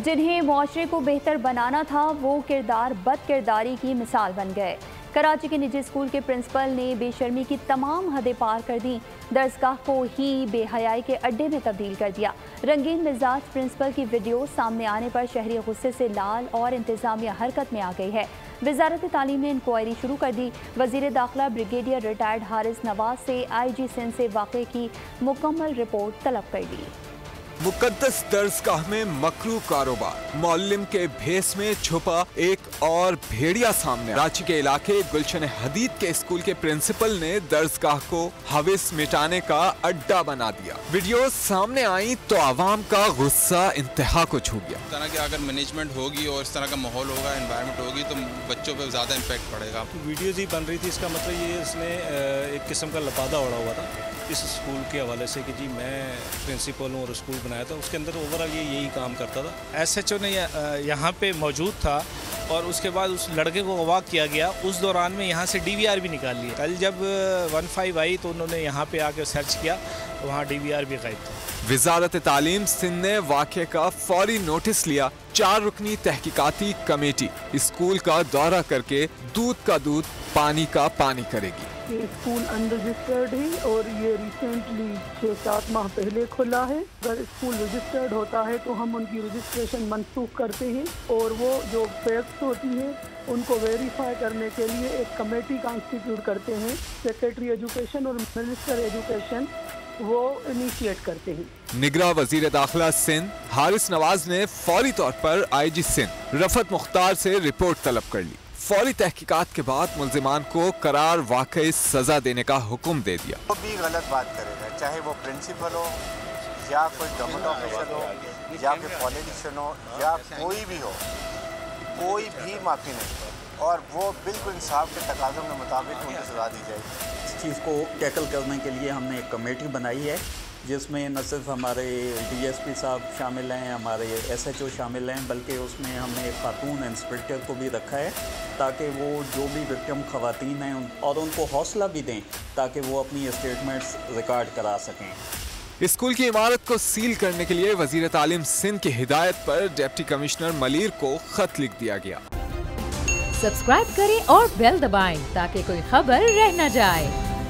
जिन्हें मुआशरे को बेहतर बनाना था वो किरदार बद किरदारी की मिसाल बन गए। कराची के निजी स्कूल के प्रिंसिपल ने बेशर्मी की तमाम हदें पार कर दी। दरसगाह को ही बेहयाई के अड्डे में तब्दील कर दिया। रंगीन मिजाज प्रिंसिपल की वीडियो सामने आने पर शहरी गुस्से से लाल और इंतजामिया हरकत में आ गई है। वजारत तालीम ने इंक्वायरी शुरू कर दी। वजीर दाखिला ब्रिगेडियर रिटायर्ड हारिस नवाज से IG सिंध से वाक़े की मुकम्मल रिपोर्ट तलब कर ली। मुकद्दस दरसगाह में मकरू कारोबार, मौल्लिम के भेस में छुपा एक और भेड़िया सामने। कराची के इलाके गुलशन हदीद के स्कूल के प्रिंसिपल ने दरसगाह को हविस मिटाने का अड्डा बना दिया। वीडियो सामने आई तो आवाम का गुस्सा इंतहा को छू गया। इस तरह की अगर मैनेजमेंट होगी और इस तरह का माहौल होगा, एनवायरनमेंट होगी तो बच्चों पर ज़्यादा इम्पैक्ट पड़ेगा। वीडियोज़ ही बन रही थी, इसका मतलब ये इसने एक किस्म का लपादा उड़ा हुआ था इस स्कूल के हवाले से कि जी मैं प्रिंसिपल हूँ और स्कूल बनाया था। उसके अंदर ओवरऑल ये यही काम करता था। SHO ने यहाँ पे मौजूद था और उसके बाद उस लड़के को अगवा किया गया। उस दौरान में यहाँ से DVR भी निकाल लिया। कल जब 15 आई तो उन्होंने यहाँ पे आके सर्च किया, वहाँ DVR भी गायब था। वजारत तालीम सिंध ने वाक़े का फौरी नोटिस लिया। 4 रुकनी तहकीकाती कमेटी स्कूल का दौरा करके दूध का दूध पानी का पानी करेगी। ये स्कूल अनरजिस्टर्ड है और ये रिसेंटली 6-7 माह पहले खुला है। अगर स्कूल रजिस्टर्ड होता है तो हम उनकी रजिस्ट्रेशन मनसूख करते हैं और वो जो फैक्ट्स होती हैं उनको वेरीफाई करने के लिए एक कमेटी कॉन्स्टिट्यूट करते हैं। सेक्रेटरी एजुकेशन और मिनिस्टर एजुकेशन वो इनिशिएट करते हैं। निगरां वजीर दाखिला सिंध हारिस नवाज ने फौरी तौर पर IG सिंध रफत मुख्तार से रिपोर्ट तलब कर ली। फौरी तहकीकात के बाद मुल्जिमान को करार वाकई सजा देने का हुक्म दे दिया। वो भी गलत बात करेगा, चाहे वो प्रिंसिपल हो या कोई गवर्नमेंट ऑफिसर हो या फिर पॉलिटिशियन हो या कोई भी हो, कोई भी माफ़ी नहीं और वो बिल्कुल इंसाफ के तकाज़ों के मुताबिक उनको सजा दी जाएगी। इस चीज़ को टैकल करने के लिए हमने एक कमेटी बनाई है जिसमें न सिर्फ हमारे DSP साहब शामिल हैं, हमारे SHO शामिल हैं, बल्कि उसमें हमने एक खातून इंस्पेक्टर को भी रखा है ताकि वो जो भी विक्टिम ख़वातीन हैं और उनको हौसला भी दें ताकि वो अपनी स्टेटमेंट्स रिकॉर्ड करा सकें। स्कूल की इमारत को सील करने के लिए वजीर तालीम सिंध की हिदायत पर डिप्टी कमिश्नर मलीर को खत लिख दिया गया। सब्सक्राइब करें और बेल दबाएं ताकि कोई खबर रह न जाए।